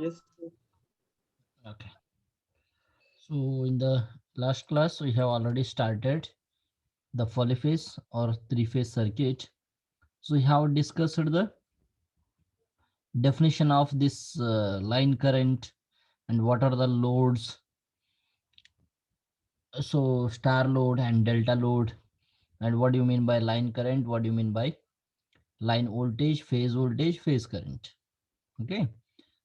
Yes, sir. Okay. So in the last class, we have already started the polyphase or three-phase circuit. So we have discussed the definition of this line current and what are the loads. So star load and delta load, and what do you mean by line current? What do you mean by line voltage, phase current? Okay,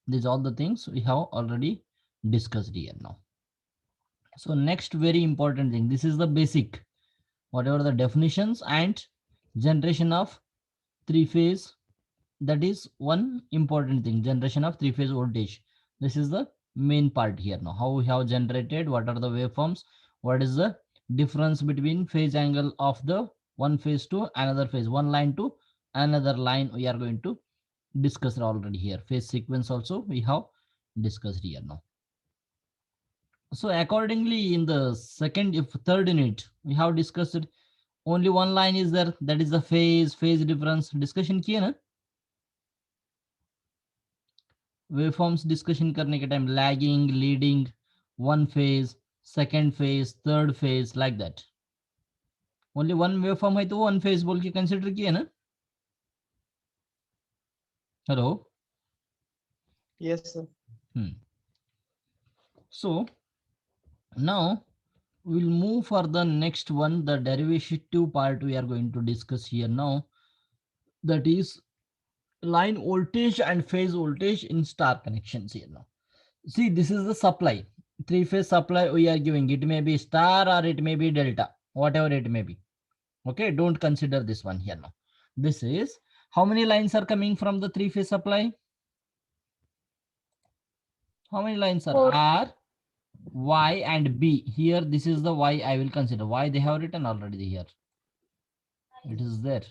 these all the things we have already discussed here now. So next very important thing, this is the basic, whatever the definitions and generation of three phase, that is one important thing, generation of three phase voltage. This is the main part here now, how we have generated, what are the waveforms, what is the difference between phase angle of the one phase to another phase, one line to another line, we are going to discuss already here. Phase sequence also we have discussed here now. So accordingly, in the second, if third unit, we have discussed only one line is there, that is the phase difference discussion किए ना, waveforms discussion करने के time lagging leading one phase second phase third phase like that, only one waveform है तो one phase बोल के consider किए ना. Hello. Yes, sir. So now we'll move for the next one, the derivative part we are going to discuss here now, that is line voltage and phase voltage in star connections here now. See, this is the supply, three phase supply we are giving, it may be star or it may be delta, whatever it may be. Okay, don't consider this one here now. This is how many lines are coming from the three phase supply? How many lines are Four. R, Y and B? Here this is the Y I will consider. Y they have written already here. It is there.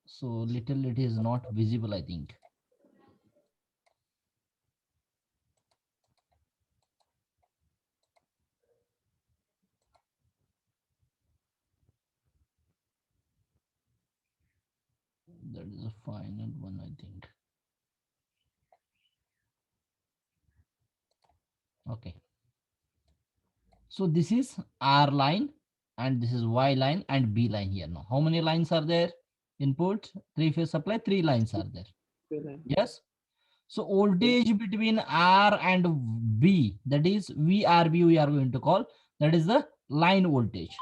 So little it is not visible, I think. That is a final one, I think. Okay. So this is R line and this is Y line and B line here now. How many lines are there? Input, three phase supply, three lines are there. Well, Yes. So yes, voltage between R and B, that is VRB we are going to call, that is the line voltage.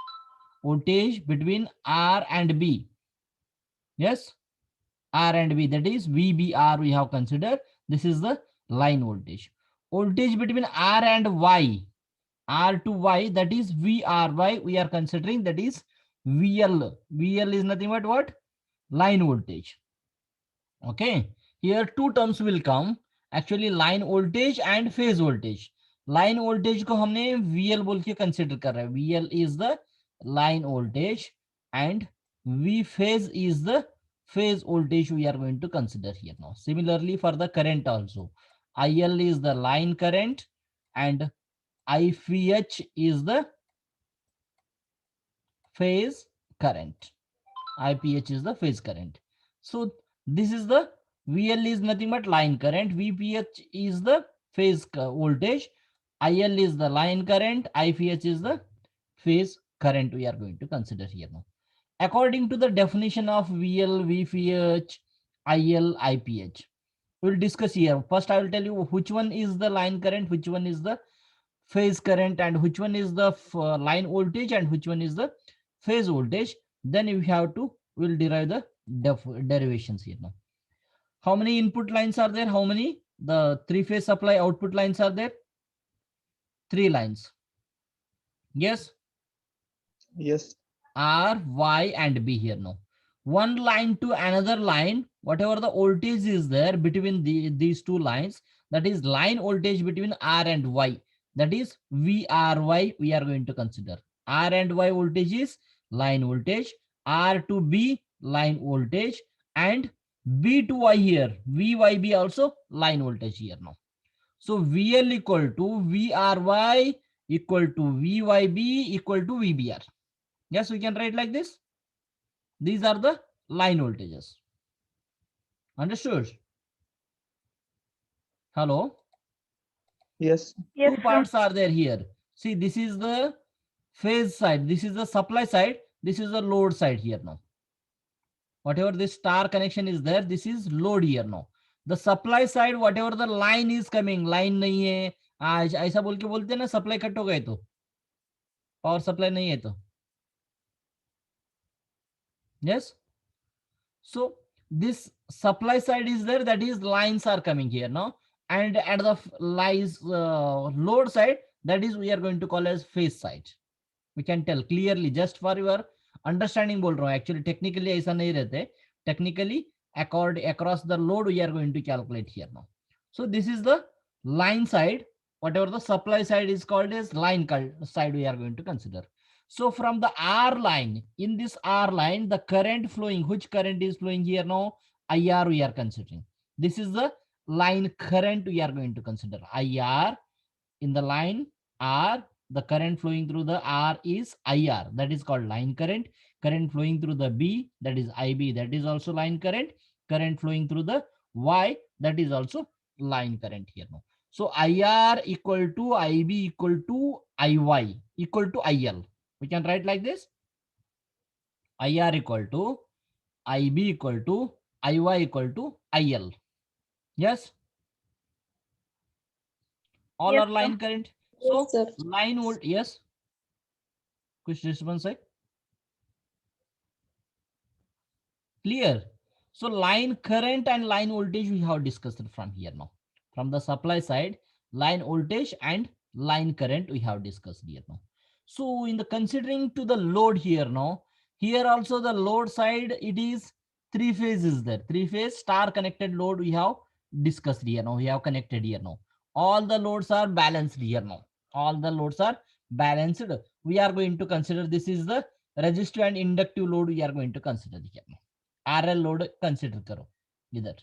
Voltage between R and B. Yes. R and B, that is VBR we have considered. This is the line voltage. Voltage between R and Y, R to Y, that is VRY we are considering, that is VL. VL is nothing but what? Line voltage. Okay, here two terms will come, actually line voltage and phase voltage. Line voltage को हमने VL बोल के consider कर रहे हैं. VL is the line voltage and V phase is the phase voltage we are going to consider here now. Similarly for the current also, IL is the line current and IPH is the phase current. IPH is the phase current. So this is the VL is nothing but line current, VPH is the phase voltage, IL is the line current, IPH is the phase current we are going to consider here now. According to the definition of VL, VPH, IL, IPH, we'll discuss here. First, I will tell you which one is the line current, which one is the phase current, and which one is the line voltage and which one is the phase voltage. Then you have to, will derive the derivations here now. How many input lines are there? How many? The three phase supply output lines are there? Three lines. Yes. yes, R, Y and B here now. One line to another line, whatever the voltage is there between these two lines, that is line voltage between R and Y, that is VRY we are going to consider. R and Y voltage is line voltage, R to B line voltage, and B to Y here, VYB also line voltage here now. So VL equal to VRY equal to VYB equal to VBR. Yes, we can write like this. These are the line voltages. Understood? Hello. Yes. Yes, Two sir. parts are there here. See, this is the phase side. This is the supply side. This is the load side here now. Whatever this star connection is there, this is load here now. The supply side, whatever the line is coming, line नहीं है, आज ऐसा बोल के बोलते हैं ना, supply cut हो गए तो, पावर सप्लाई नहीं है तो, yes. So this supply side is there, that is lines are coming here now, and at the lies load side, that is we are going to call as phase side. We can tell clearly, just for your understanding बोल रहा हूँ, actually technically ऐसा नहीं रहते, technically across the load we are going to calculate here now. So this is the line side, whatever the supply side is called as line side we are going to consider. So from the R line, in this R line, the current flowing, which current is flowing here now? IR we are considering. This is the line current we are going to consider. IR in the line R, the current flowing through the R is IR, that is called line current. Current flowing through the B, that is IB, that is also line current. Current flowing through the Y, that is also line current here now. So IR equal to IB equal to IY equal to IL. We can write like this. IR equal to IB equal to IY equal to IL. Yes. All Yes, are line sir. current. Yes, So sir. line volt, yes. कुछ response है? Clear. So line current and line voltage we have discussed from here now. From the supply side, line voltage and line current we have discussed here now. So in the considering to the load here now, here also the load side, it is three phases there. Three phase star connected load we have discussed here now. We have connected here now. All the loads are balanced here now. All the loads are balanced. We are going to consider this is the resistive and inductive load we are going to consider here now. RL load consider करो इधर.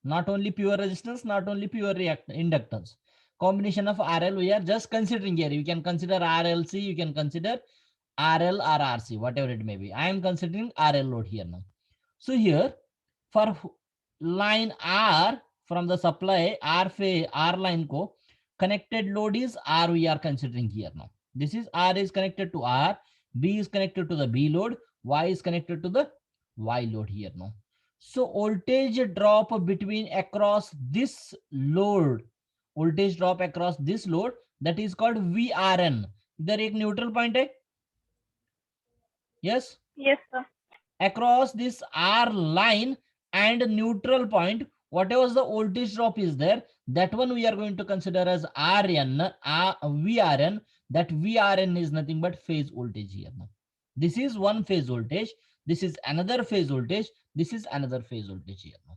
Not only pure resistance, not only pure inductance. Combination of RL we are just considering here. You can consider RLC, you can consider RL or RC, whatever it may be. I am considering RL load here now. So here for line R from the supply R line ko connected load is R we are considering here now. This is R is connected to R, B is connected to the B load, Y is connected to the Y load here now. So voltage drop between across this load, voltage drop across this load, that is called VRN. इधर एक neutral point है. Yes. Yes, sir. Across this R line and neutral point, whatever the voltage drop is there, that one we are going to consider as RN, VRN. That VRN is nothing but phase voltage here now. This is one phase voltage. This is another phase voltage. This is another phase voltage here now.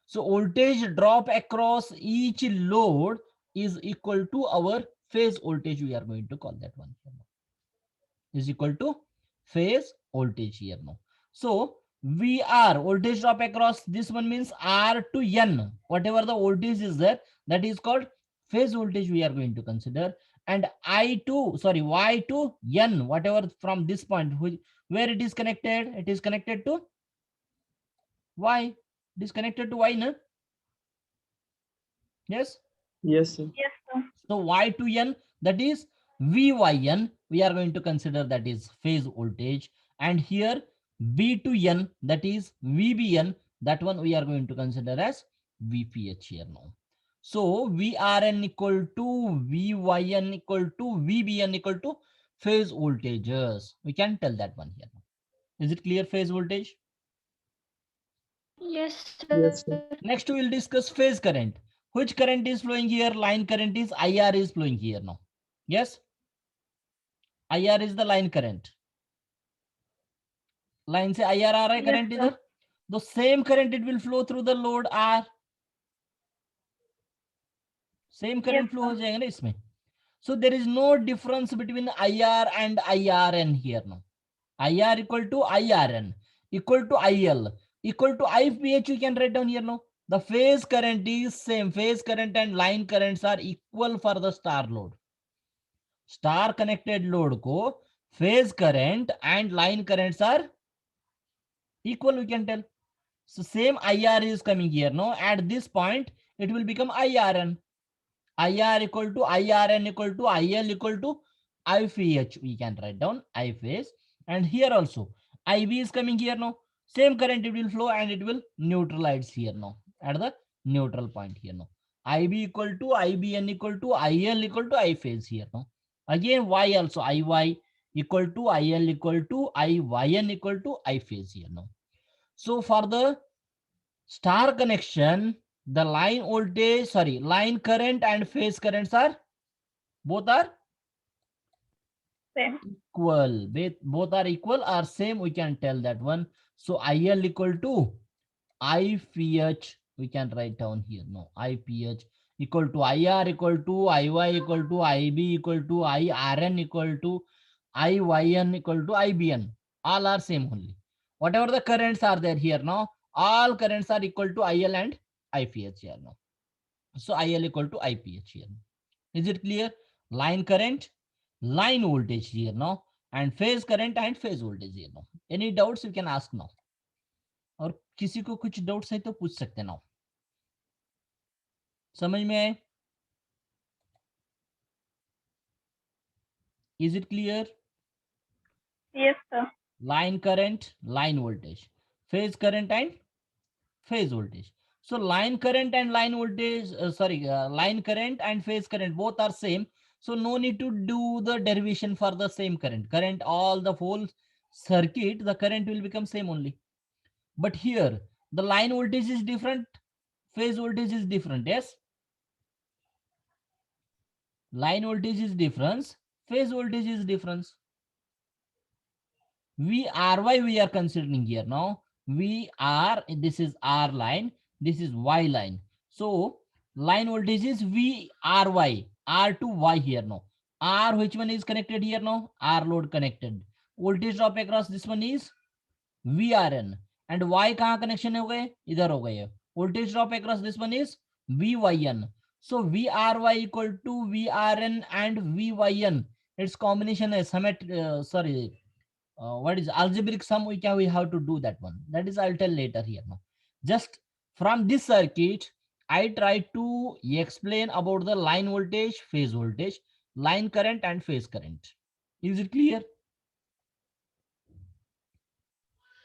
So voltage drop across each load is equal to our phase voltage. We are going to call that one here now. Is equal to phase voltage here now. So VR, voltage drop across this one means R to N, whatever the voltage is there, that is called phase voltage we are going to consider. And Y to N, whatever from this point, where it is connected, it is connected to Y. It is connected to Y, no? Yes? Yes, sir. Yes, sir. So Y to N, that is VYN, we are going to consider that is phase voltage. And here B to N, that is VBN, that one we are going to consider as VPH here now. So VRN equal to VYN equal to VBN equal to phase voltages. We can tell that one here now. Is it clear, phase voltage? Yes, Yes, sir. Next we will discuss phase current. Which current is flowing here? Line current is IR is flowing here now. Yes? IR is the line current. Line से IR आ रहा है Yes, current sir. इधर. The same current it will flow through the load R. Same current Yes, flow हो sir. जाएगा ना इसमें. So there is no difference between IR and IRN here now. IR equal to IRN equal to IL equal to IPH you can write down here now. The phase current is same. Phase current and line currents are equal for the star load. Star connected load ko phase current and line currents are equal, we can tell. So same IR is coming here now. At this point, it will become IRN. IR equal to IRN equal to IL equal to I phase. We can write down I phase. And here also IB is coming here now. Same current it will flow and it will neutralize here now at the neutral point here now. IB equal to IBN equal to IL equal to I phase here now. Again Y also IY equal to IL equal to IYN equal to I phase here now. So for the star connection, the line voltage, sorry, line current and phase currents are both are Same. equal. Both are equal or same, we can tell that one. So IL equal to IPH, we can write down here. No, IPH equal to IR equal to IY equal to IB equal to IRN equal to IYN equal to IBN. All are same only. Whatever the currents are there here now, all currents are equal to IL and IPH here now. So IL equal to IPH here. Is it clear? Line current, line voltage here now, and phase current and phase voltage here now. Any doubts you can ask now. और किसी को कुछ doubts है तो पूछ सकते ना. समझ में आए? Is it clear? Yes, sir. Line current, line voltage, phase current and phase voltage. So line current and line voltage, line current and phase current both are same. So no need to do the derivation for the same current. Current, all the whole circuit, the current will become same only. But here, the line voltage is different, phase voltage is different, yes? Line voltage is difference, phase voltage is difference. VRY we are considering here now. VR, this is R line, this is Y line. So line voltage is VRY, R to Y here now. R, which one is connected here now? R load connected. Voltage drop across this one is VRN. And Y कहाँ connection हो गए? इधर हो गए. Voltage drop across this one is VYN. So VRY equal to VRN and VYN. Its combination is what is algebraic sum, we have to do that one. That is I'll tell later here now. Just from this circuit, I try to explain about the line voltage, phase voltage, line current and phase current. Is it clear?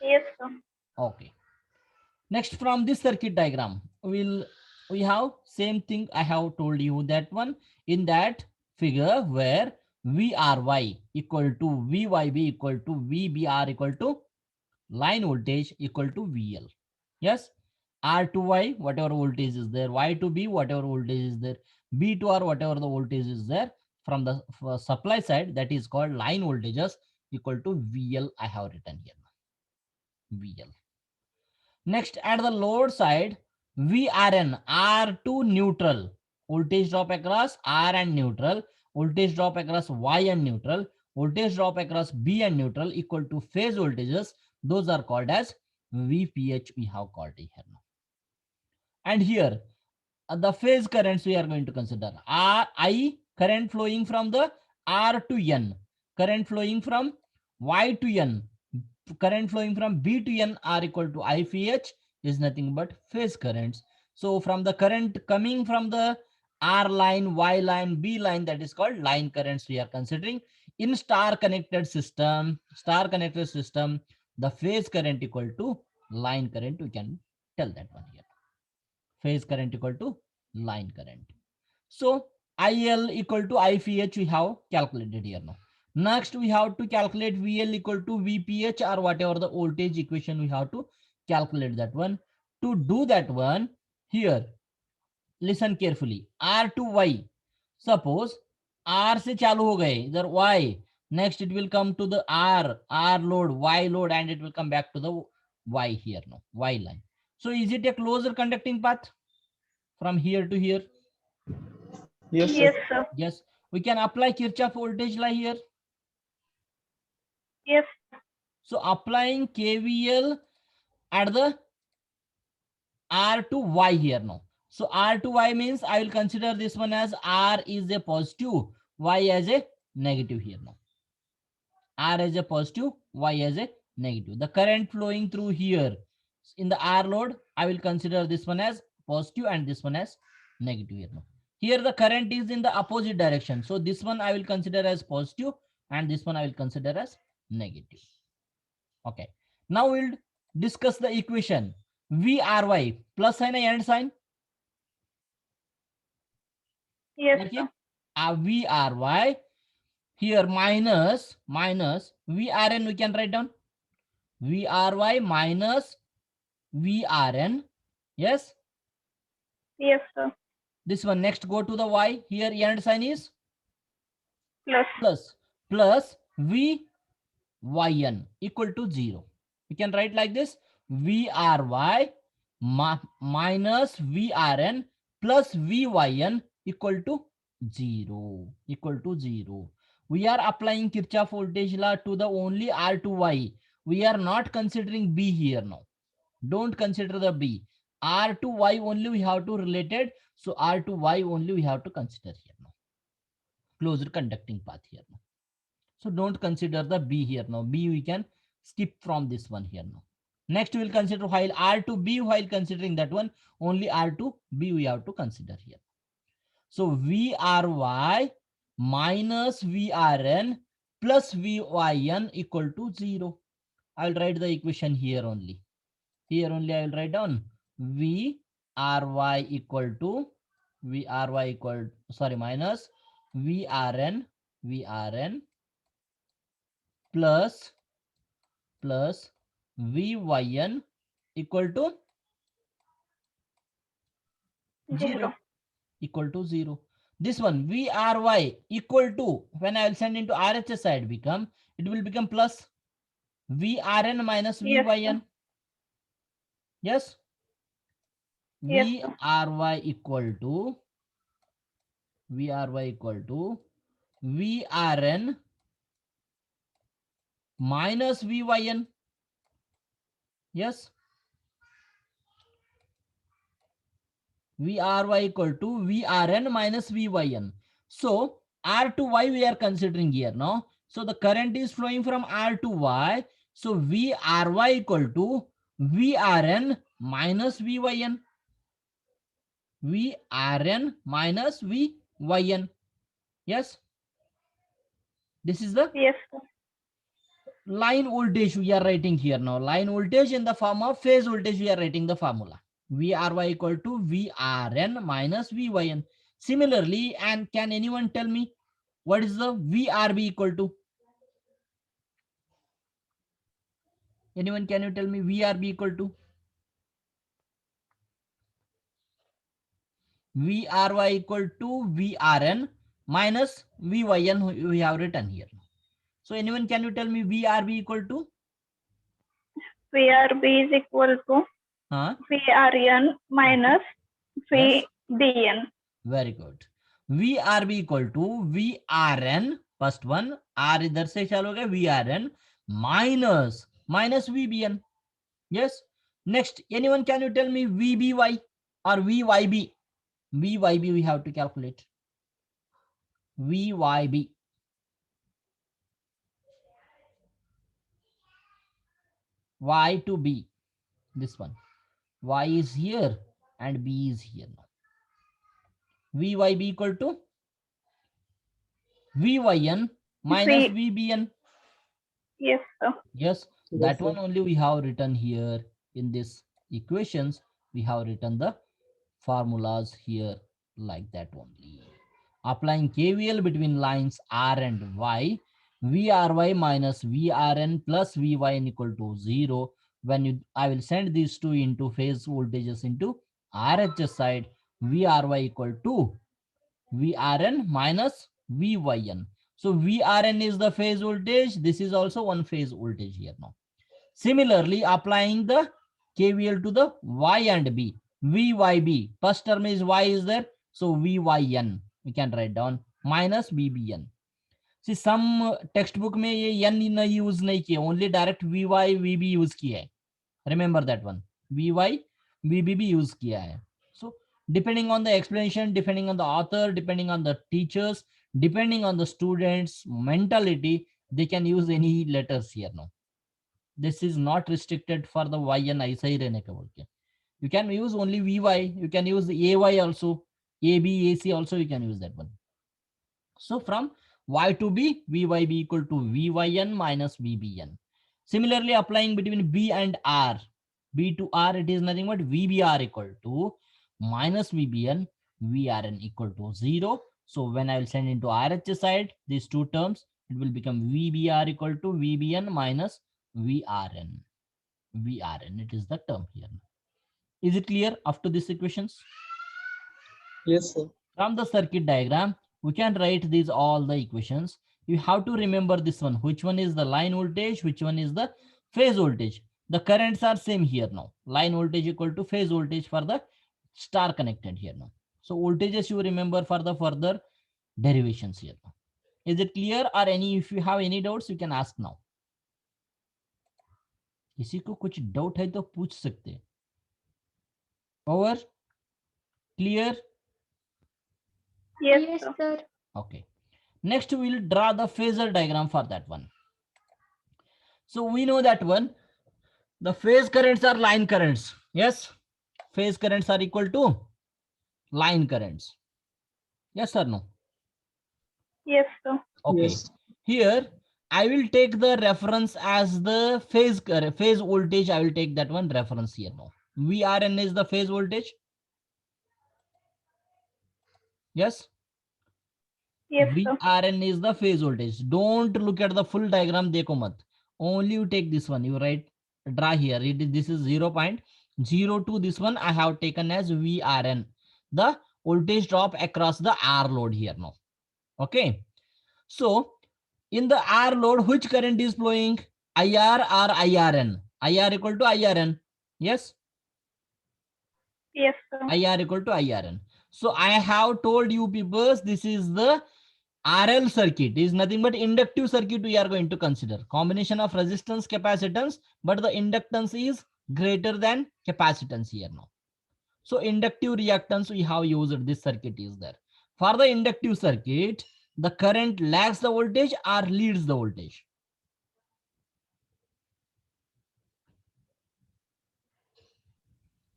Yes, sir. Okay. Next, from this circuit diagram, we have same thing I have told you that one in that figure where VRY equal to VYB equal to VBR equal to line voltage equal to VL. Yes, R to Y, whatever voltage is there, Y to B, whatever voltage is there, B to R, whatever the voltage is there from the supply side, that is called line voltages equal to VL. I have written here VL. Next, at the load side, VRN, R to neutral, voltage drop across R and neutral, voltage drop across Y and neutral, voltage drop across B and neutral equal to phase voltages. Those are called as VPH. We have called it here now. And here, the phase currents we are going to consider. I, current flowing from the R to N, current flowing from Y to N, current flowing from B to N are equal to IPH is nothing but phase currents. So from the current coming from the R line, Y line, B line, that is called line currents we are considering. In star connected system, the phase current equal to line current, we can tell that one here. Phase current equal to line current. So IL equal to IPH we have calculated here now. Next, we have to calculate VL equal to VPH or whatever the voltage equation we have to calculate that one. To do that one, here, listen carefully. R to Y. Suppose R से चालू हो गए इधर Y. Next, it will come to the R load, Y load, and it will come back to the Y here now, Y line. So is it a closer conducting path from here to here? Yes, sir. Yes, sir. Yes. We can apply Kirchhoff voltage law here. Yes. So applying KVL at the R to Y here now. So R to Y means I will consider this one as R is a positive, Y as a negative here now. R as a positive, Y as a negative. The current flowing through here in the R load, I will consider this one as positive and this one as negative here now. Here the current is in the opposite direction. So this one I will consider as positive and this one I will consider as negative. Okay. Now we'll discuss the equation. VRY plus sign and sign. Yes, Okay. sir. VRY here minus VRN we can write down. VRY minus VRN. Yes. Yes, sir. This one next go to the Y. Here and sign is Plus. plus VYN equal to 0. We can write like this. VRY minus VRN plus VYN equal to 0. Equal to 0. We are applying Kirchhoff voltage law to the only R to Y. We are not considering B here now. Don't consider the B. R to Y only we have to related. So R to Y only we have to consider here now. Closed conducting path here now. So don't consider the B here now. B we can skip from this one here now. Next we will consider while R to B, while considering that one, only R to B we have to consider here. So VRY minus VRN plus VYN equal to 0. I'll write the equation here only. Here only I will write down VRY equal to minus VRN plus VYN equal to 0. Equal to 0. This one VRY equal to, when I will send into RHS side, it will become plus VRN minus Yes, VYN. Yes. Yes, sir. VRY equal to VRN minus VYN. Yes. VRY equal to VRN minus VYN. So R to Y we are considering here now. So the current is flowing from R to Y. So VRY equal to VRN minus VYN. VRN minus VYN. Yes. This is the Yes, sir. line voltage we are writing here now. Line voltage in the form of phase voltage we are writing the formula. VRY equal to VRN minus VYN. Similarly, and can anyone tell me what is the VRB equal to? Anyone, can you tell me VRB equal to? VRY equal to VRN minus VYN we have written here. So anyone, can you tell me VRB equal to? VRB is equal to VRN minus Yes. VBN. Very good. VRB equal to VRN, first one, R इधर से चलोगे VRN minus VBN. Yes. Next, anyone, can you tell me VBY or VYB? VYB we have to calculate. VYB. Y to B. This one. Y is here and B is here now. VYB equal to VYN minus VBN. Yes, sir. Yes, that one only we have written here in this equations. We have written the formulas here like that only. Applying KVL between lines R and Y, VRY minus VRN plus VYN equal to 0. When I will send these two into phase voltages into RHS side, VRY equal to VRN minus VYN. So VRN is the phase voltage. This is also one phase voltage here now. Similarly, applying the KVL to the Y and B, VYB, first term is Y is there. So VYN, we can write down minus BBN. See, some textbook में ये N नहीं use नहीं किया, only direct VY, VB use किया है. Remember that one. VY, VB use किया है. So depending on the explanation, depending on the author, depending on the teachers, depending on the students' mentality, they can use any letters here now. This is not restricted for the YN ऐसा ही रहने का बोल के. You can use only Vy. You can use the Ay also. AB, AC also you can use that one. So from Y to B, Vyb equal to Vyn minus Vbn. Similarly, applying between B and R. B to R, it is nothing but Vbr equal to minus Vbn, Vrn equal to 0. So when I will send into RHS side, these two terms, it will become Vbr equal to Vbn minus Vrn. Vrn, it is the term here. Is it clear up to these equations? Yes, sir. From the circuit diagram, we can write these all the equations. You have to remember this one. Which one is the line voltage? Which one is the phase voltage? The currents are same here now. Line voltage equal to phase voltage for the star connected here now. So voltages you remember for the further derivations here now. Is it clear, or any if you have any doubts you can ask now. किसी को कुछ doubt है तो पूछ सकते हैं. Over? Clear? Yes, sir. Okay. Next, we will draw the phasor diagram for that one. So we know that one. The phase currents are line currents. Yes. Phase currents are equal to line currents. Yes or no? Yes, sir. Okay. Yes. Here, I will take the reference as the phase voltage. I will take that one reference here now. Vrn is the phase voltage. Yes. Yes, sir. Vrn is the phase voltage. Don't look at the full diagram. Dekho mat. Only you take this one. You write, draw here. This is 0.02. This one I have taken as Vrn. The voltage drop across the R load here now. Okay. So in the R load, which current is flowing? IR or IRN? IR equal to IRN. Yes. Yes, sir. IR equal to IRN. So I have told you people, this is the RL circuit. Is nothing but inductive circuit we are going to consider. Combination of resistance, capacitance, but the inductance is greater than capacitance here now. So inductive reactance we have used, this circuit is there. For the inductive circuit, the current lags the voltage or leads the voltage?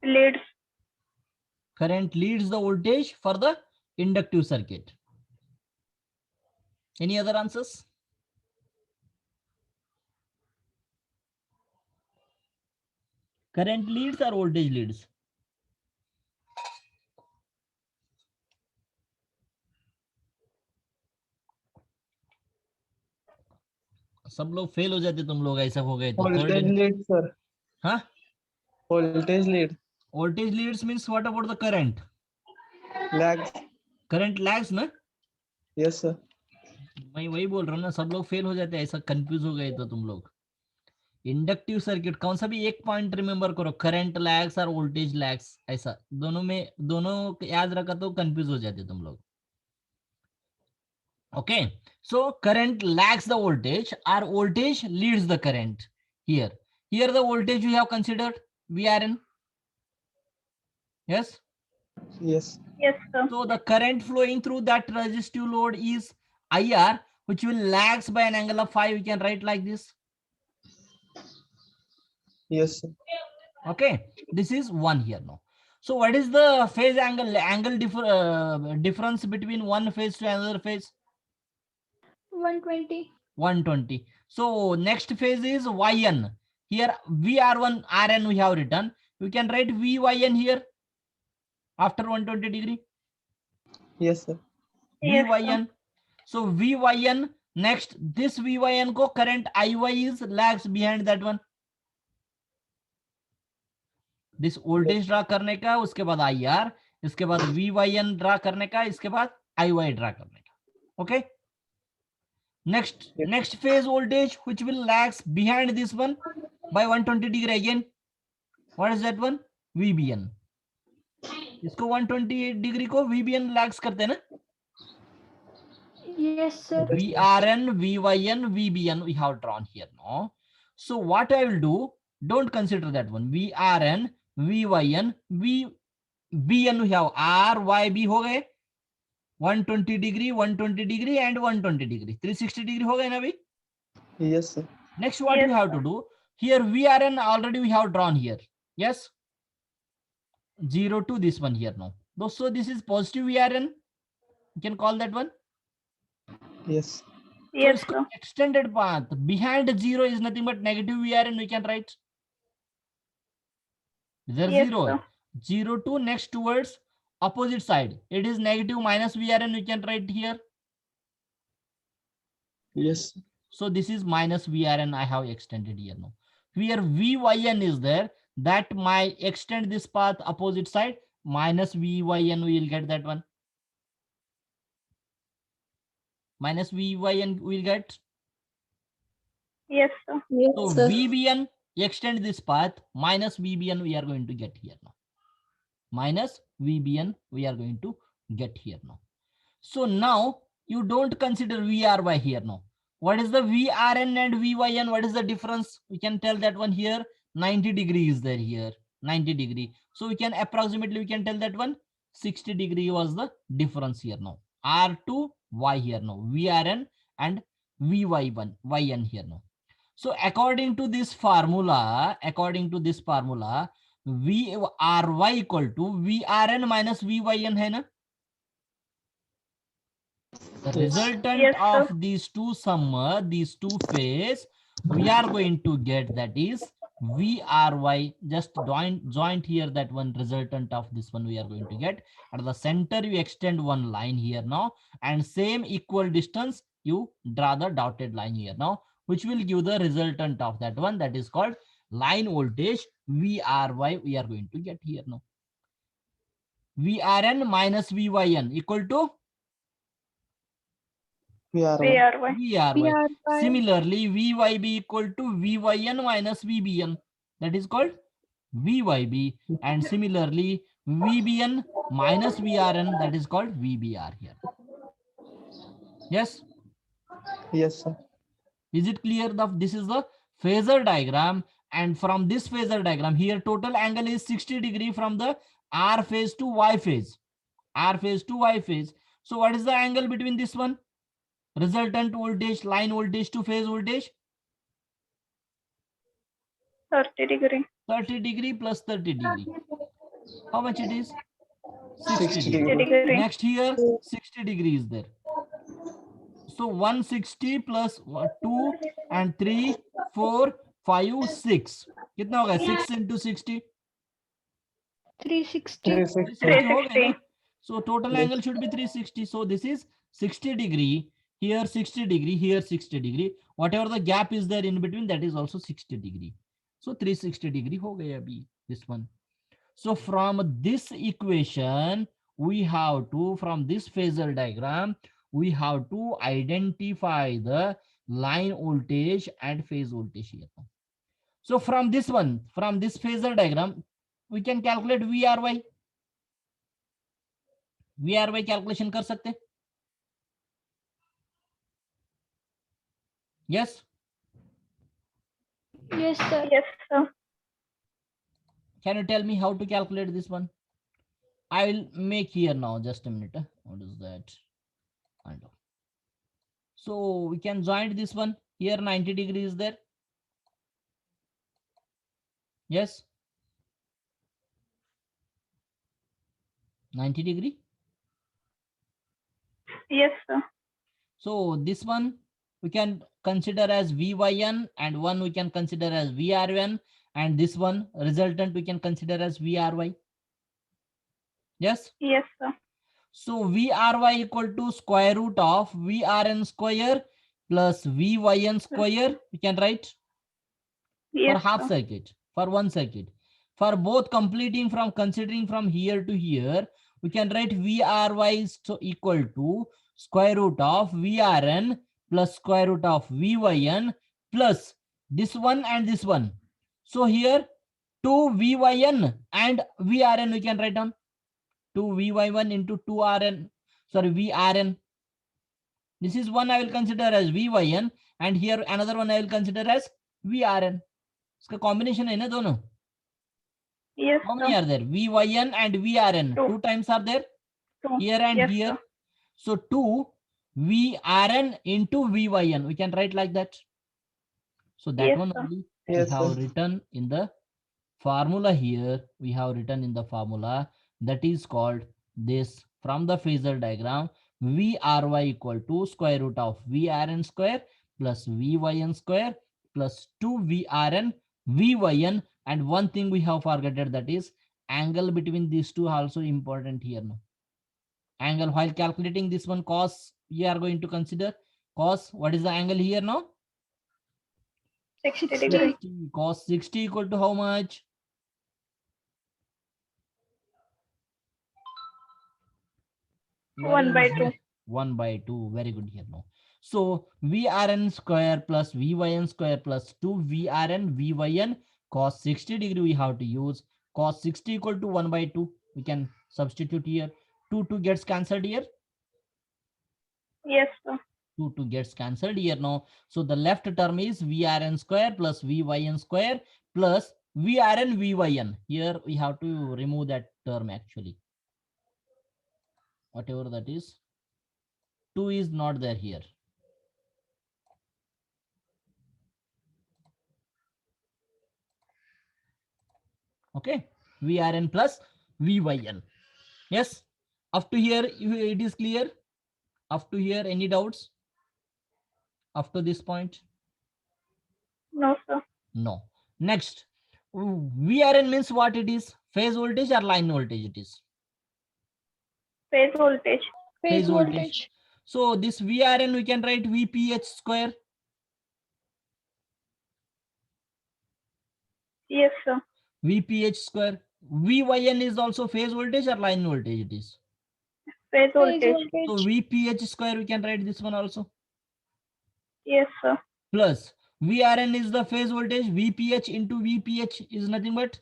Leads. Current leads the voltage for the inductive circuit. Any other answers? Current leads or voltage leads? सब लोग fail हो जाते, तुम लोग ऐसा हो गए तो. Voltage lead, sir. Huh? Voltage lead. Voltage leads means what about the current? Lags. Current lags ना? Yes, sir. मैं वही बोल रहा हूँ ना, सब लोग फेल हो जाते, ऐसा कंफ्यूज हो गए तो तुम लोग. इंडक्टिव सर्किट कौन सा भी एक पॉइंट रिमेंबर करो, करंट लैग्स और वोल्टेज लैग्स, ऐसा दोनों में, दोनों याद रखा तो कंफ्यूज हो जाते तुम लोग. Okay, so current lags the voltage or voltage leads the current. Here the voltage we have considered Vrn. Yes. Yes. Yes, sir. So the current flowing through that resistive load is IR, which will lags by an angle of phi. We can write like this. Yes, sir. Okay, this is one here now. So what is the phase angle difference between one phase to another phase? 120. 120. So next phase is Yn. Here Vr1 Rn we have written. We can write Vyn here after 120 degree. Yes, sir. Yes, Vyn. So Vyn, next this Vyn ko current Iy is lags behind that one. This voltage draw करने का, उसके बाद IR, इसके बाद Vyn draw करने का, इसके बाद Iy ड्रा करने का. Okay. Next phase voltage which will lags behind this one by 120 degree again. What is that one? Vbn. इसको 120 degree को Vbn lags करते हैं ना? Yes, sir. Vrn, Vyn, Vbn we have drawn here now. So what I will do, don't consider that one. Vrn, Vyn, Vbn we have R, Y, B हो गए. 120 degree, 120 degree and 120 degree. 360 degree हो गए ना अभी? Yes, sir. Next what Yes, you have to do, here Vrn already we have drawn here. Yes. 0 to this one here now. So this is positive VRN. You can call that one. Yes. Yes, So sir. extended path behind 0 is nothing but negative VRN. We can write. There Yes, 0. sir. 0 to next towards opposite side. It is negative minus VRN. We can write here. Yes. So this is minus VRN I have extended here now. Here VYN is there. That my extend this path opposite side minus VYN, we will get that one. Minus VYN we will get. Yes, sir. So VBN, extend this path minus VBN we are going to get here now. Minus VBN we are going to get here now. So now you don't consider VRY here now. What is the VRN and VYN? What is the difference? We can tell that one here. 90 degree is there here. 90 degree. So we can approximately, we can tell that one 60 degree was the difference here now. R to Y here now. VRN and VY1, YN here now. So according to this formula, VRY equal to VRN minus VYN hai na? The resultant Yes, sir. of these two sum, these two phase, we are going to get, that is VRY. Just joint here that one resultant of this one we are going to get. At the center you extend one line here now, and same equal distance you draw the dotted line here now, which will give the resultant of that one, that is called line voltage VRY we are going to get here now. VRN minus VYN equal to VRY. VRY. Similarly, VYB equal to VYN minus VBN. That is called VYB. And similarly, VBN minus VRN, that is called VBR here. Yes? Yes, sir. Is it clear that this is the phasor diagram? And from this phasor diagram, here total angle is 60 degree from the R phase to Y phase. R phase to Y phase. So what is the angle between this one? Resultant voltage, line voltage to phase voltage? 30 degree. 30 degree plus 30 degree. How much it is? 60 60 degree. 60 degree. Next here, 60 degree is there. So 160 plus 2 and 3, 4, 5, 6. कितना होगा? 6 into 60? 360. 360 हो गया 360. ना? So total angle should be 360. So this is 60 degree. Here 60 degree. Here 60 degree. Whatever the gap is there in between, that is also 60 degree. So 360 degree हो गया अभी this one. So from this equation, we have to, from this phasor diagram, we have to identify the line voltage and phase voltage here. So from this one, from this phasor diagram, we can calculate VRY. VRY calculation कर सकते? Yes? Yes, sir. Yes, sir. Can you tell me how to calculate this one? I will make here now, just a minute. What is that? Kind of. So we can join this one. Here 90 degree is there. Yes? 90 degree. Yes, sir. So this one we can consider as VYN, and one we can consider as VRN, and this one resultant we can consider as VRY. Yes? Yes, sir. So VRY equal to square root of VRN square plus VYN square, we can write Yes, for half sir. circuit, for one circuit. For both completing from considering from here to here, we can write VRY is equal to square root of VRN plus square root of VYN plus this one and this one. So here 2 VYN and VRN we can write down. 2 VY1 into 2 RN, sorry, VRN. This is one I will consider as VYN, and here another one I will consider as VRN. इसका combination है ना दोनों? Yes, How many sir. are there? VYN and VRN. Two. 2 times are there? 2. Here and Yes, here. sir. So 2 VRN into VYN. We can write like that. So that Yes, one sir. only Yes, we have sir. written in the formula here we have written in the formula, that is called this, from the phasor diagram, VRY equal to square root of VRN square plus VYN square plus 2VRN VYN. And one thing we have forgotten, that is angle between these two also important here now. Angle, while calculating this one cos, we are going to consider cos. What is the angle here now? 60 60. degree. Cos 60 equal to how much? 1/2. 1/2. Very good here now. So VRN square plus VYN square plus 2 VRN VYN cos 60 degree we have to use. Cos 60 equal to 1/2. We can substitute here. 2 gets cancelled here. Yes, sir. 2 gets cancelled here now. So the left term is VRN square plus VYN square plus VRN VYN. Here we have to remove that term actually. Whatever that is. 2 is not there here. Okay, VRN plus VYN. Yes, up to here it is clear. Up to here, any doubts up to this point? No, sir. No. Next, VRN means what it is? Phase voltage or line voltage it is? Phase voltage. Phase voltage. So this VRN we can write VPH square. Yes, sir. VPH square. VYN is also phase voltage or line voltage it is? Phase voltage. So VPH square we can write this one also. Yes, sir. Plus VRN is the phase voltage. VPH into VPH is nothing but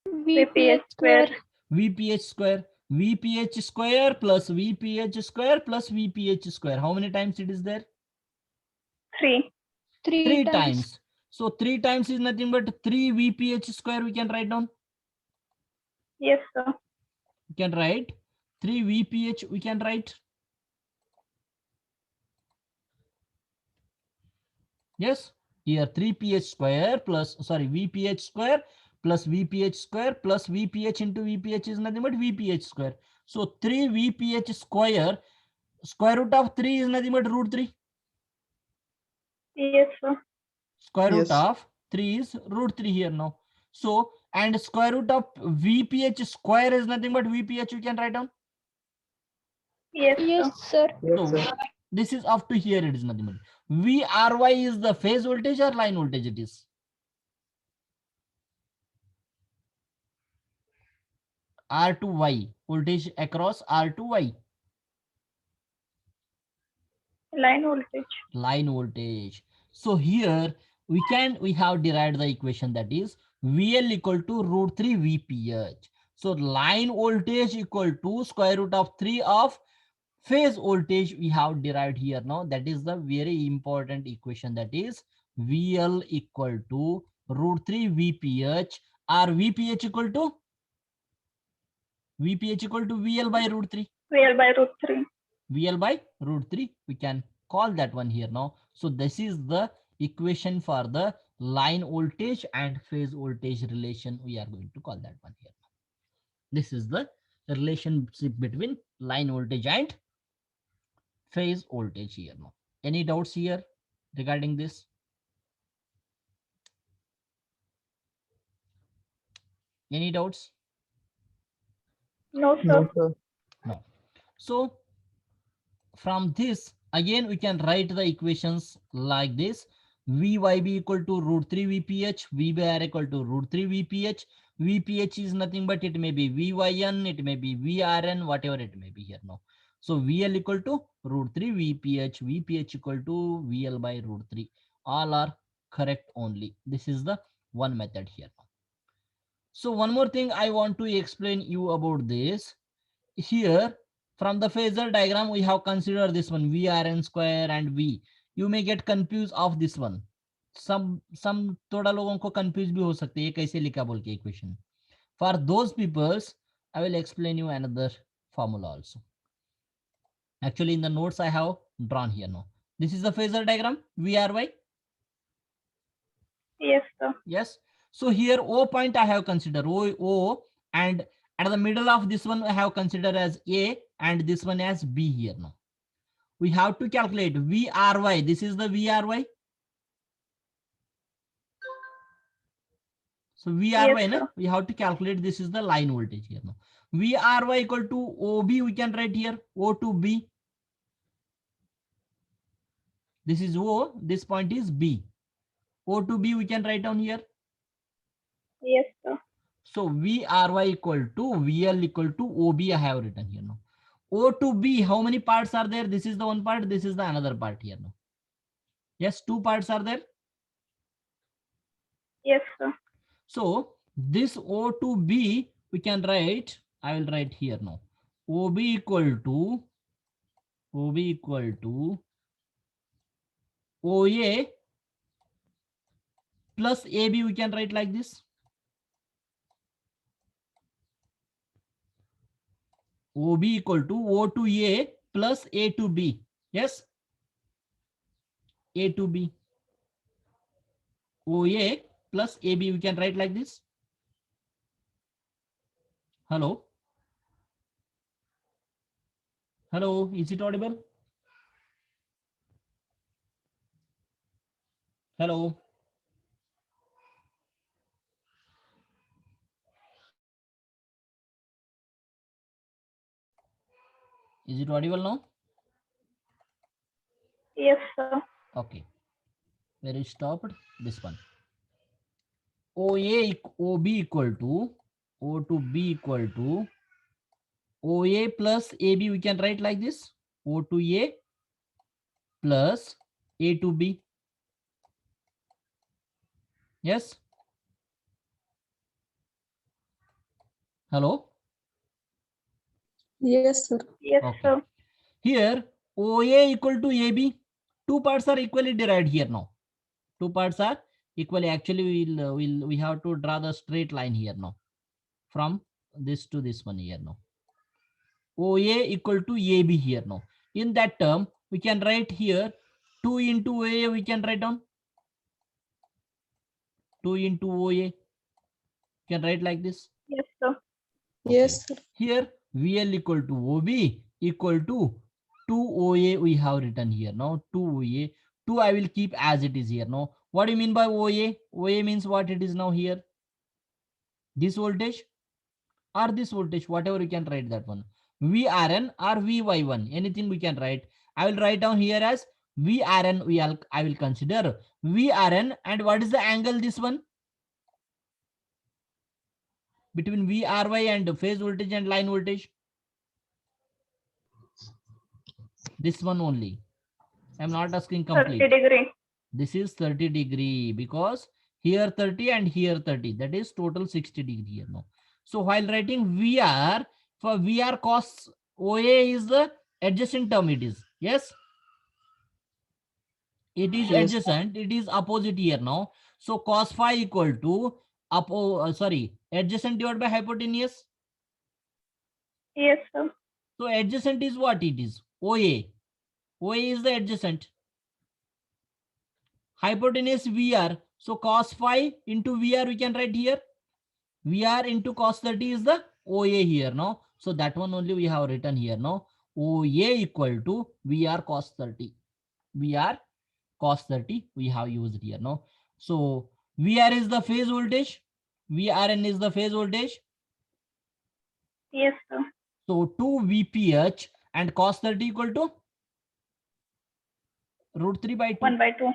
VPH square. VPH square. VPH square plus VPH square plus VPH square. How many times it is there? 3. 3 times. So 3 times is nothing but 3 VPH square we can write down. Yes, sir. We can write 3 VPH we can write. Yes, here 3PH square plus, sorry, VPH square plus VPH square plus VPH into VPH is nothing but VPH square. So 3 VPH square, square root of 3 is nothing but root 3. Yes, sir. Square root Yes. of 3 is root 3 here now. So, and square root of VPH square is nothing but VPH we can write down. Yes, sir. Yes, So sir. this is up to here, it is nothing but VRY is the phase voltage or line voltage it is? R to Y, voltage across R to Y. Line voltage. Line voltage. So here we have derived the equation, that is VL equal to root 3 VPH. So line voltage equal to square root of 3 of phase voltage we have derived here now. That is the very important equation, that is VL equal to root 3 VPH, or VPH equal to VL by root 3. VL by root 3. VL by root 3, we can call that one here now. So this is the equation for the line voltage and phase voltage relation. We are going to call that one here. This is the relationship between line voltage and phase voltage here now. Any doubts here regarding this? Any doubts? No, sir. No, sir. No. So from this, again, we can write the equations like this. VYB equal to root 3 VPH, VBR equal to root 3 VPH. VPH is nothing but it may be VYN, it may be VRN, whatever it may be here now. So VL equal to root 3 VPH, VPH equal to VL by root 3. All are correct only. This is the one method here. So one more thing I want to explain you about this. Here from the phasor diagram we have considered this one VRN square and V. You may get confused of this one. Some थोड़ा लोगों को confuse भी हो सकते हैं कैसे लिखा बोल के equation. For those peoples I will explain you another formula also. Actually in the notes I have drawn here now. This is the phasor diagram VRY. Yes, sir. Yes. So here O point I have considered O, and at the middle of this one I have considered as A and this one as B here now. We have to calculate VRY. This is the VRY. So VRY, Yes, na? sir. We have to calculate. This is the line voltage here now. VRY equal to OB. We can write here O to B. This is O. This point is B. O to B we can write down here. Yes, sir. So VRY equal to VL equal to OB I have written here now. O to B, how many parts are there? This is the one part. This is the another part here now. Yes, two parts are there. Yes, sir. So this O to B we can write, I will write here now. OB equal to OA plus AB we can write like this. OB equal to O to A plus A to B. Yes. A to B. OA plus AB we can write like this. Hello. Hello, is it audible? Hello. Is it audible now? Yes, sir. Okay. Where is stopped? This one. OB equal to O to B equal to OA plus AB we can write like this. O to A plus A to B. Yes. Hello. Yes, sir. Yes, Okay. sir. Here OA equal to AB. Two parts are equally derived here now. Two parts are equally. Actually, we have to draw the straight line here now. From this to this one here now. OA equal to AB here now. In that term, we can write here 2 into OA we can write down. 2 into OA. You can write like this. Yes, sir. Yes, sir. Here VL equal to OB equal to 2 OA we have written here now. 2 OA. 2 I will keep as it is here now. What do you mean by OA? OA means what it is now here. This voltage or this voltage, whatever you can write that one. VRN or VY1, anything we can write. I will write down here as VRN. I will consider VRN, and what is the angle this one? Between VRY and phase voltage and line voltage. This one only. I'm not asking complete. 30 degree. This is 30 degree because here 30 and here 30. That is total 60 degree here now. So while writing VR, for VR cos OA is the adjacent term it is. Yes. It is Yes. adjacent. It is opposite here now. So cos phi equal to adjacent divided by hypotenuse. Yes, sir. So adjacent is what it is? OA. OA is the adjacent. Hypotenuse VR. So cos phi into VR we can write here. VR into cos 30 is the OA here now. So that one only we have written here now. OA equal to VR cos 30. VR cos 30 we have used here now. So VR is the phase voltage. VRN is the phase voltage. Yes, sir. So 2 VPH and cos 30 equal to root 3 by 2. 1 by 2.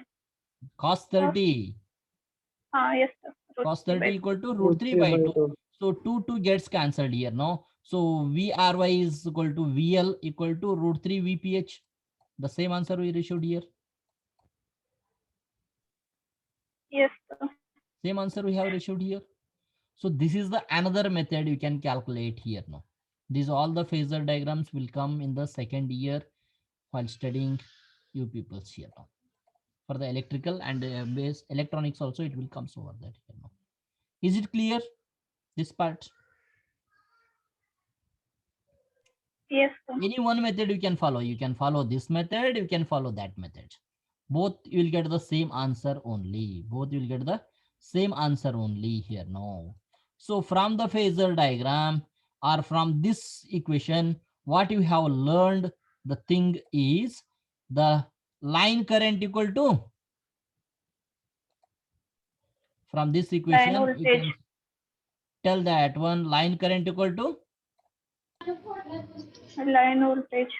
Cos 30. Yes, sir. Root Cos 3 by 30 equal to root 3 by 2. So 2 gets cancelled here now. So VRY is equal to VL equal to root 3 VPH. The same answer we received here. Yes, sir. Same answer we have received here. So this is the another method you can calculate here now. These all the phasor diagrams will come in the second year while studying you peoples here now. For the electrical and base electronics also it will come over that here now. Is it clear? This part? Yes, sir. Any one method you can follow. You can follow this method, you can follow that method. Both you will get the same answer only. Both you will get the Same answer only here now. So from the phasor diagram or from this equation, what you have learned, the thing is the line current equal to, from this Line equation, you voltage. can tell that one line current equal to Line voltage.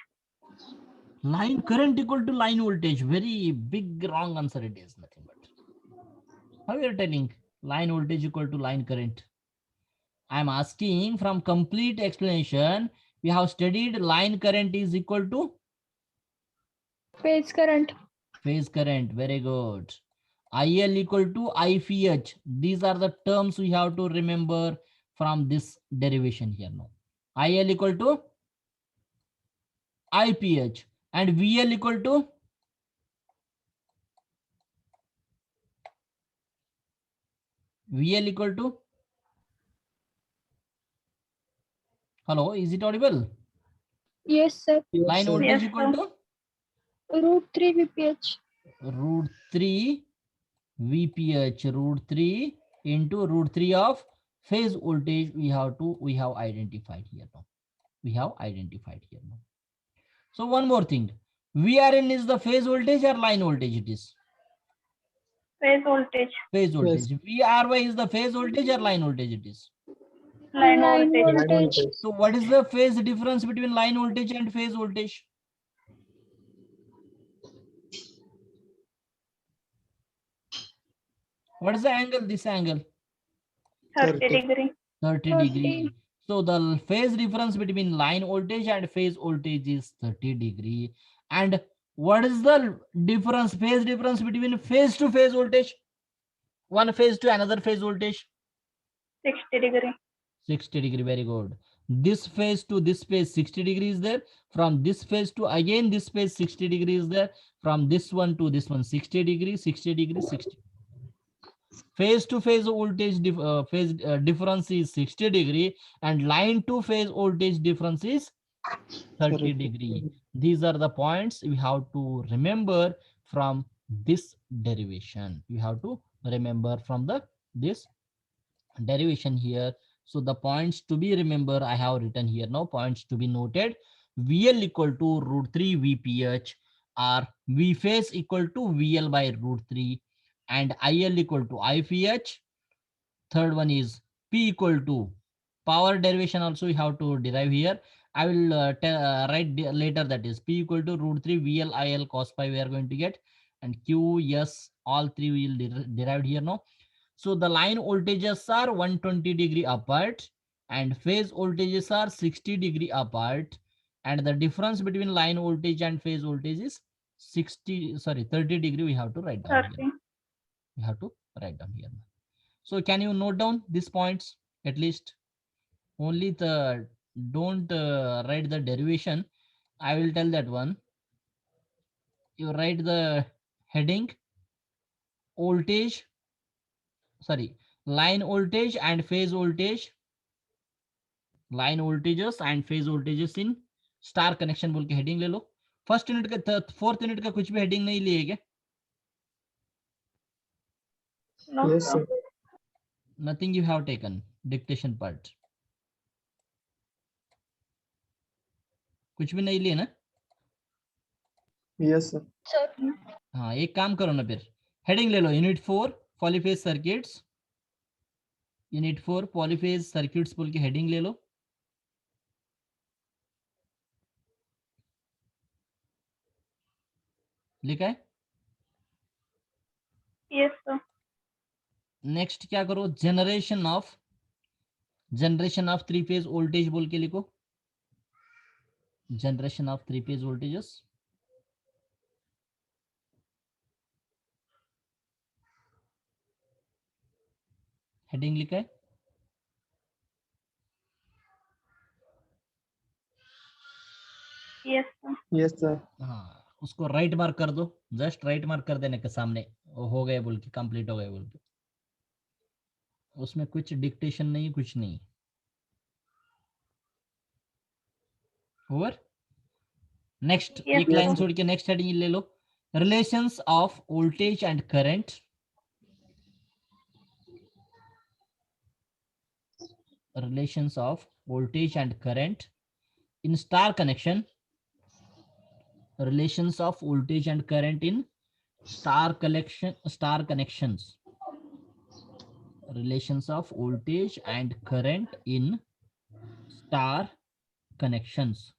line current equal to line voltage. Very big wrong answer it is, nothing but. How you are telling line voltage equal to line current? I am asking from complete explanation. We have studied line current is equal to phase current. phase current. Very good. IL equal to IPH. These are the terms we have to remember from this derivation here now. IL equal to IPH and VL equal to hello, is it audible? Yes, sir. Yes, Line sir. voltage Yes, equal sir. to Root 3 VPH. root 3 VPH, root 3 into root 3 of phase voltage. We have identified here now. So one more thing, VRN is the phase voltage or line voltage? It is Phase voltage. phase voltage. Yes. VRY is the phase voltage or line voltage? It is. Line Line voltage. Line voltage. voltage. So what is the phase difference between line voltage and phase voltage? What is the angle? This angle 30 30. degree. 30 30. degree. So the phase difference between line voltage and phase voltage is 30 degree. And what is the difference, phase difference between phase to phase voltage? One phase to another phase voltage? 60 degree. 60 degree. Very good. This phase to this phase 60 degrees there. From this phase to again this phase 60 degrees there. From this one to this one 60 degree, 60 degree, 60. Phase to phase voltage difference is 60 degree and line to phase voltage difference is 30 degree. These are the points we have to remember from this derivation. You have to remember from this derivation here. So the points to be remember, I have written here now, points to be noted. VL equal to root 3 VPH or V phase equal to VL by root 3 and IL equal to IPH. Third one is P equal to power derivation also we have to derive here. I will write later, that is P equal to root 3 VL IL cos pi we are going to get, and Q, S, all three will derived here now. So the line voltages are 120 degree apart and phase voltages are 60 degree apart, and the difference between line voltage and phase voltage is 30 degree. We have to write down 30. here. We have to write down here. So can you note down these points at least? Only the don't write the derivation. I will tell that one. You write the heading voltage, sorry, line voltage and phase voltage, line voltages and phase voltages in star connection बोल के heading ले लो. First unit का fourth unit का कुछ भी heading नहीं लिए क्या? No, Yes, sir. sir. Nothing you have taken. Dictation part कुछ भी नहीं लिए ना? Yes, sir. Sir. हाँ, एक काम करो ना, फिर हेडिंग ले लो, unit 4 polyphase circuits, unit 4 polyphase circuits बोल के हेडिंग ले लो. लिखा है? Yes, sir. नेक्स्ट क्या करो, जनरेशन ऑफ 3 फेज वोल्टेज बोल के लिखो. Generation of 3 phase voltages. Heading लिखा है? Yes, sir. Yes, sir. हाँ, उसको राइट मार्क कर दो, जस्ट राइट मार्क कर देने के सामने हो गए बोल के, कंप्लीट हो गए बोल के. उसमें कुछ डिक्टेशन नहीं, कुछ नहीं. ओवर. नेक्स्ट एक लाइन छोड़ के नेक्स्ट हेडिंग ले लो, relations of voltage and current. relations of voltage and current in star connection, relations of voltage and current in star connections, relations of voltage and current in star connections,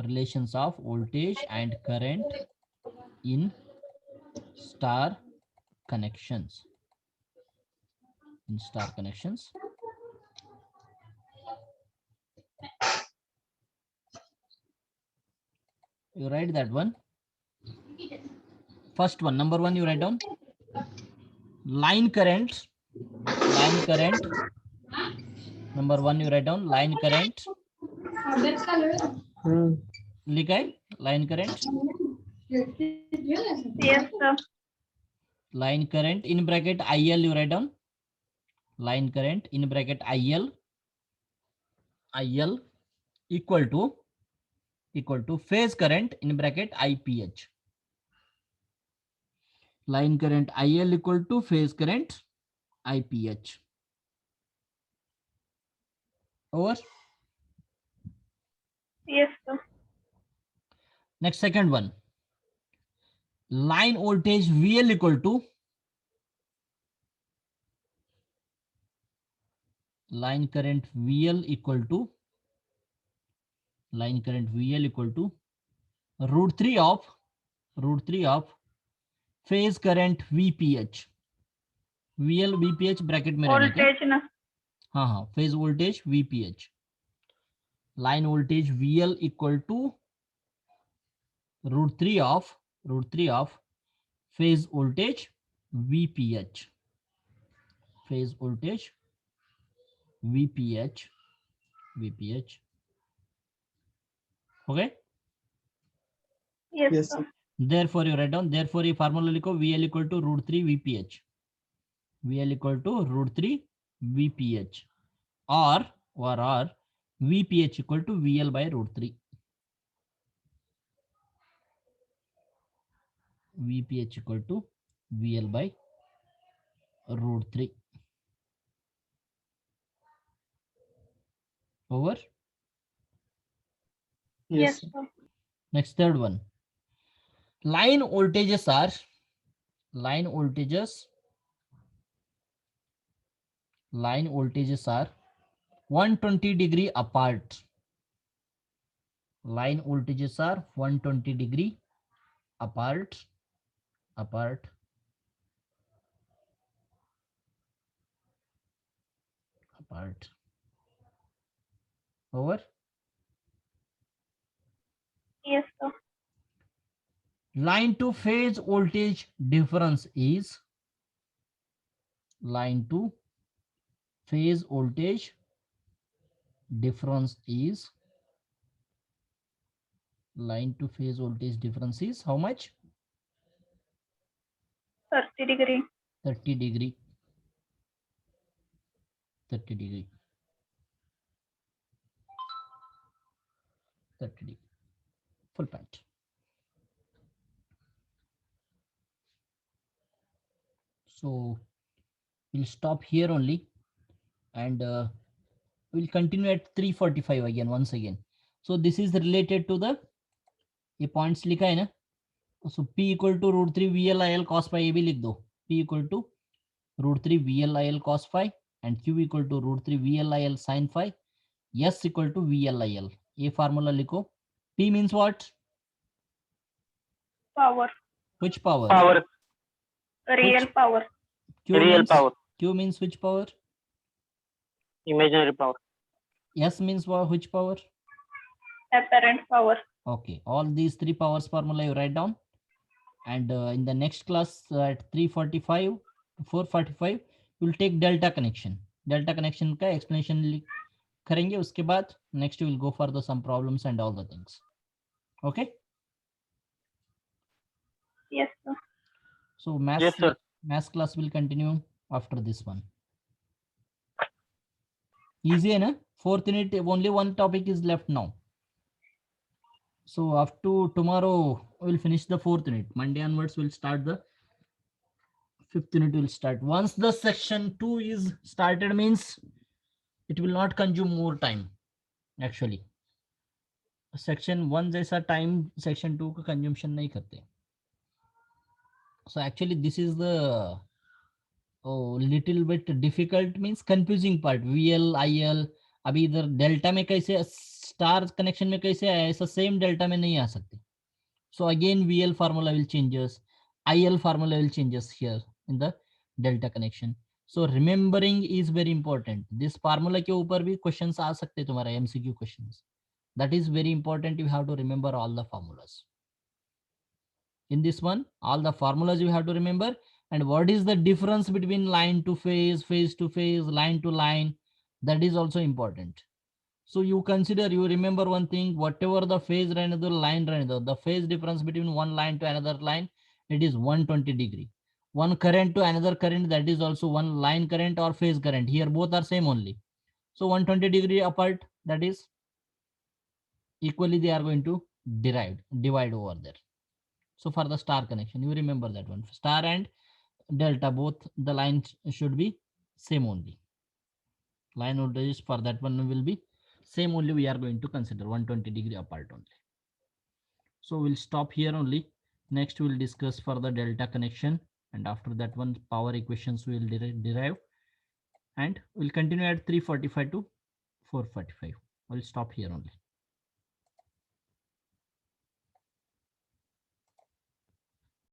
relations of voltage and current in star connections, You write that one. First one, number one, you write down line current. Number one, you write down line current. लिखा है line current. Yes, sir. Line current in bracket IL, you write down line current in bracket IL equal to phase current in bracket IPH. Line current IL equal to phase current IPH. Over. Yes, sir. Next, second one. Line voltage VL equal to line current VL equal to root 3 of phase current VPH. VL VPH bracket में रहना क्या? Voltage ना. हाँ phase voltage VPH. Line voltage VL equal to root 3 of phase voltage VPH. Phase voltage VPH. Okay. Yes, Yes, sir. sir. Therefore you write down, therefore ये formula लिखो, VL equal to root 3 VPH. VL equal to root 3 VPH or VPH equal to VL by root 3. VPH equal to VL by root 3. Over. Yes, Yes, sir. sir. Next, third one. Line voltages are 120 degree apart. Line voltages are 120 degree apart. Over. Yes, sir. Line to phase voltage difference is line to phase voltage difference is how much? 30 degree. 30 degree. 30 degree. Full point. So we'll stop here only and we'll continue at 3:45 again, once again. So this is related to the ये points लिखा है ना, so P equal to root 3 VLIL cos phi, ये भी लिख दो. P equal to root 3 VLIL cos phi and Q equal to root 3 VLIL sin phi. S equal to VLIL. ये formula लिखो. P means what? Power. Which power? Power. Real Which? power. Real power. Q means which power? Imaginary power. S means which power? Apparent power. Okay, all these three powers formula you write down, and in the next class at 3:45 to 4:45 we'll take delta connection. Delta connection का explanation करेंगे. उसके बाद next we will go for the some problems and all the things. Okay. Yes, sir. So maths, Yes, sir. maths class will continue after this one. Easy है ना? 4th unit, only one topic is left now. So up to tomorrow we'll finish the 4th unit. Monday onwards we'll start the fifth unit will start. Once the section 2 is started means it will not consume more time. Actually, section 1 जैसा time section 2 का consumption नहीं करते. So actually this is the little bit difficult means confusing part. VL, IL, अभी इधर delta में कैसे star connection में कैसे आया ऐसा सेम डेल्टा में नहीं आ सकते. So again VL formula will changes, IL formula will changes here in the delta connection. So remembering is very important. This formula के ऊपर भी questions आ सकते तुम्हारा MCQ questions. That is very important. You have to remember all the formulas. In this one, all the formulas you have to remember. And what is the difference between line to phase, phase to phase, line to line? That is also important. So you consider, you remember one thing, whatever the phase run, the line run, the phase difference between one line to another line, it is 120 degree. One current to another current, that is also one line current or phase current. Here both are same only. So 120 degree apart, that is equally they are going to divide over there. So for the star connection, you remember that one. Star and delta, both the lines should be same only. Line voltage for that one will be same only. We are going to consider 120 degree apart only. So we'll stop here only. Next we'll discuss for the delta connection, and after that one power equations we will derive, and we'll continue at 345 to 445. We'll stop here only.